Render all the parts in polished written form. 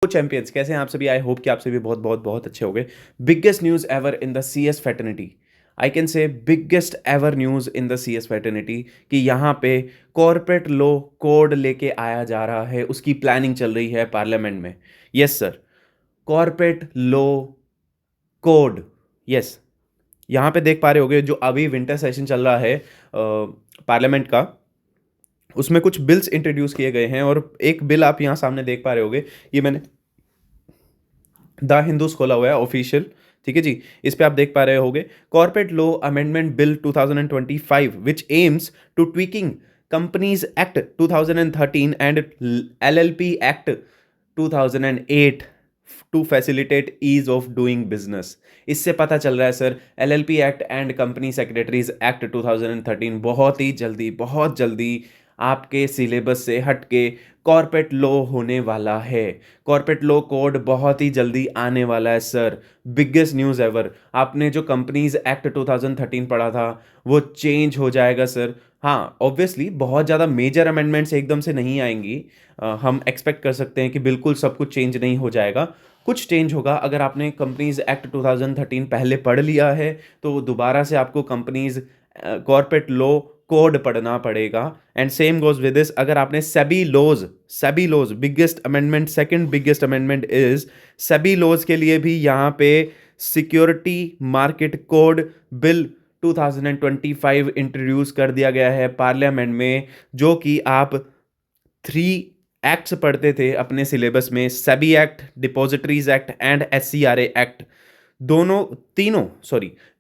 Champions, कैसे हैं आप सभी? आई होप कि आप सभी बहुत बहुत बहुत अच्छे होंगे। Biggest news ever in the CS fraternity, I can say biggest ever news in the CS fraternity कि यहाँ पे कॉर्पोरेट लॉ कोड लेके आया जा रहा है, उसकी प्लानिंग चल रही है पार्लियामेंट में। Yes sir, corporate law code. Yes, यहाँ पे देख पा रहे होगे जो अभी विंटर सेशन चल रहा है पार्लियामेंट का, उसमें कुछ बिल्स इंट्रोड्यूस किए गए हैं और एक बिल आप यहाँ सामने देख पा रहे होगे। ये मैंने द हिंदूज खोला हुआ है ऑफिशियल, ठीक है जी। इस पे आप देख पा रहे होगे corporate law amendment bill 2025 which aims to tweaking companies act 2013 and LLP act 2008 to facilitate ease of doing business. इससे पता चल रहा है sir, LLP act and company secretaries act 2013 बहुत जल्दी आपके सिलेबस से हट के कॉर्पोरेट लॉ होने वाला है। कॉर्पोरेट लॉ कोड बहुत ही जल्दी आने वाला है सर। Biggest news ever. आपने जो कंपनीज एक्ट 2013 पढ़ा था वो चेंज हो जाएगा सर। हाँ, ऑब्वियसली बहुत ज़्यादा मेजर अमेंडमेंट्स एकदम से नहीं आएंगी। हम एक्सपेक्ट कर सकते हैं कि बिल्कुल सब कुछ चेंज नहीं हो जाएगा, कुछ चेंज होगा। अगर आपने कंपनीज एक्ट 2013 पहले पढ़ लिया है तो दोबारा से आपको कंपनीज कॉर्पोरेट लॉ कोड पढ़ना पड़ेगा। And same goes with this, अगर आपने SEBI laws biggest amendment, second biggest amendment is SEBI laws के लिए भी यहाँ पे security market code bill 2025 introduce कर दिया गया है पार्लियामेंट में, जो कि आप 3 एक्ट्स पढ़ते थे अपने सिलेबस में, SEBI act, depositories act and SCRA act.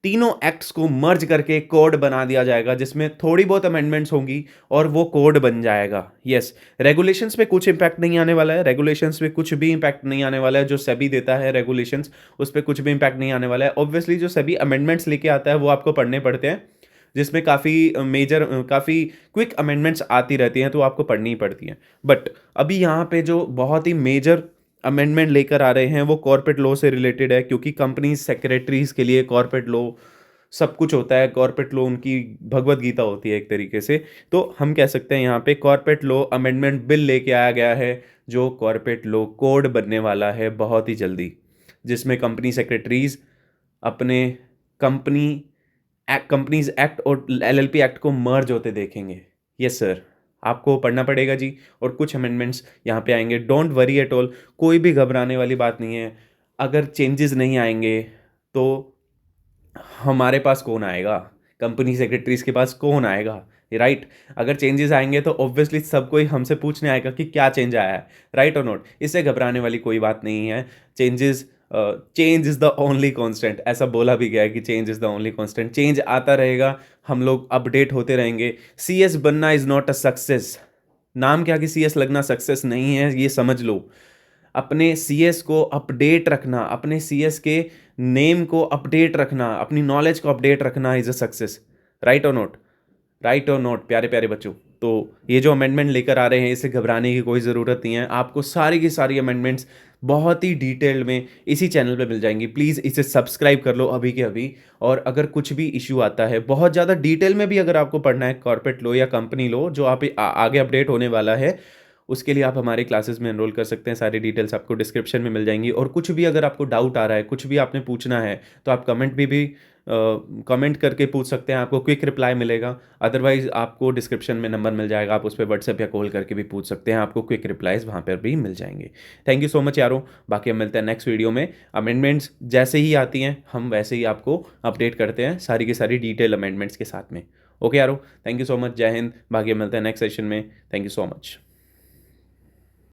तीनों एक्ट्स को मर्ज करके कोड बना दिया जाएगा, जिसमें थोड़ी बहुत अमेंडमेंट्स होंगी और वो कोड बन जाएगा। यस, रेगुलेशंस पे कुछ इंपैक्ट नहीं आने वाला है, रेगुलेशंस पे कुछ भी इंपैक्ट नहीं आने वाला है। जो सेबी देता है रेगुलेशंस, उस पर कुछ भी इंपैक्ट नहीं आने वाला है। ऑब्वियसली जो सेबी अमेंडमेंट्स लेके आता है वो आपको पढ़ने पड़ते हैं, जिसमें काफ़ी क्विक अमेंडमेंट्स आती रहती हैं, तो आपको पढ़नी ही पड़ती हैं। बट अभी यहाँ पे जो बहुत ही मेजर अमेंडमेंट लेकर आ रहे हैं वो कॉर्पोरेट लॉ से रिलेटेड है, क्योंकि कंपनी सेक्रेटरीज के लिए कॉर्पोरेट लॉ सब कुछ होता है। कॉर्पोरेट लॉ उनकी भगवत गीता होती है एक तरीके से। तो हम कह सकते हैं यहाँ पे कॉर्पोरेट लॉ अमेंडमेंट बिल लेके आया गया है, जो कॉर्पोरेट लॉ कोड बनने वाला है बहुत ही जल्दी, जिसमें कंपनी सेक्रेटरीज अपने कंपनी कंपनीज एक्ट और LLP एक्ट को मर्ज होते देखेंगे। यस सर, आपको पढ़ना पड़ेगा जी, और कुछ अमेंडमेंट्स यहाँ पे आएंगे। डोंट वरी एट ऑल, कोई भी घबराने वाली बात नहीं है। अगर चेंजेस नहीं आएंगे तो हमारे पास कौन आएगा? कंपनी सेक्रेटरीज के पास कौन आएगा? राइट, अगर चेंजेस आएंगे तो ऑब्वियसली सबको ही हमसे पूछने आएगा कि क्या चेंज आया है, राइट और नॉट। इससे घबराने वाली कोई बात नहीं है। Change is the only constant, ऐसा बोला भी गया है कि change is the only constant. Change आता रहेगा, हम लोग अपडेट होते रहेंगे। CS बनना इज़ नॉट अ सक्सेस। नाम क्या कि CS लगना सक्सेस नहीं है, ये समझ लो। अपने CS को अपडेट रखना, अपने CS के नेम को अपडेट रखना, अपनी नॉलेज को अपडेट रखना इज़ अ सक्सेस। राइट और नॉट? राइट और नॉट प्यारे प्यारे बच्चों। तो ये जो अमेंडमेंट लेकर आ रहे हैं, इससे घबराने की कोई ज़रूरत नहीं है। आपको सारी की सारी अमेंडमेंट्स बहुत ही डिटेल में इसी चैनल पे मिल जाएंगी। प्लीज़ इसे सब्सक्राइब कर लो अभी के अभी। और अगर कुछ भी इशू आता है, बहुत ज़्यादा डिटेल में भी अगर आपको पढ़ना है कॉर्पोरेट लॉ या कंपनी लॉ जो आप आगे अपडेट होने वाला है, उसके लिए आप हमारी क्लासेस में एनरोल कर सकते हैं। सारी डिटेल्स आपको डिस्क्रिप्शन में मिल जाएंगी। और कुछ भी अगर आपको डाउट आ रहा है, कुछ भी आपने पूछना है, तो आप कमेंट करके पूछ सकते हैं, आपको क्विक रिप्लाई मिलेगा। अदरवाइज आपको डिस्क्रिप्शन में नंबर मिल जाएगा, आप उस पर व्हाट्सएप या कॉल करके भी पूछ सकते हैं, आपको क्विक रिप्लाईज वहाँ पर भी मिल जाएंगे। थैंक यू सो मच यारों। बाकी हम मिलते हैं नेक्स्ट वीडियो में। अमेंडमेंट्स जैसे ही आती हैं हम वैसे ही आपको अपडेट करते हैं, सारी की सारी डिटेल अमेंडमेंट्स के साथ में। ओके यारों, थैंक यू सो मच। जय हिंद। बाकी हम मिलते हैं नेक्स्ट सेशन में। Thank you so much.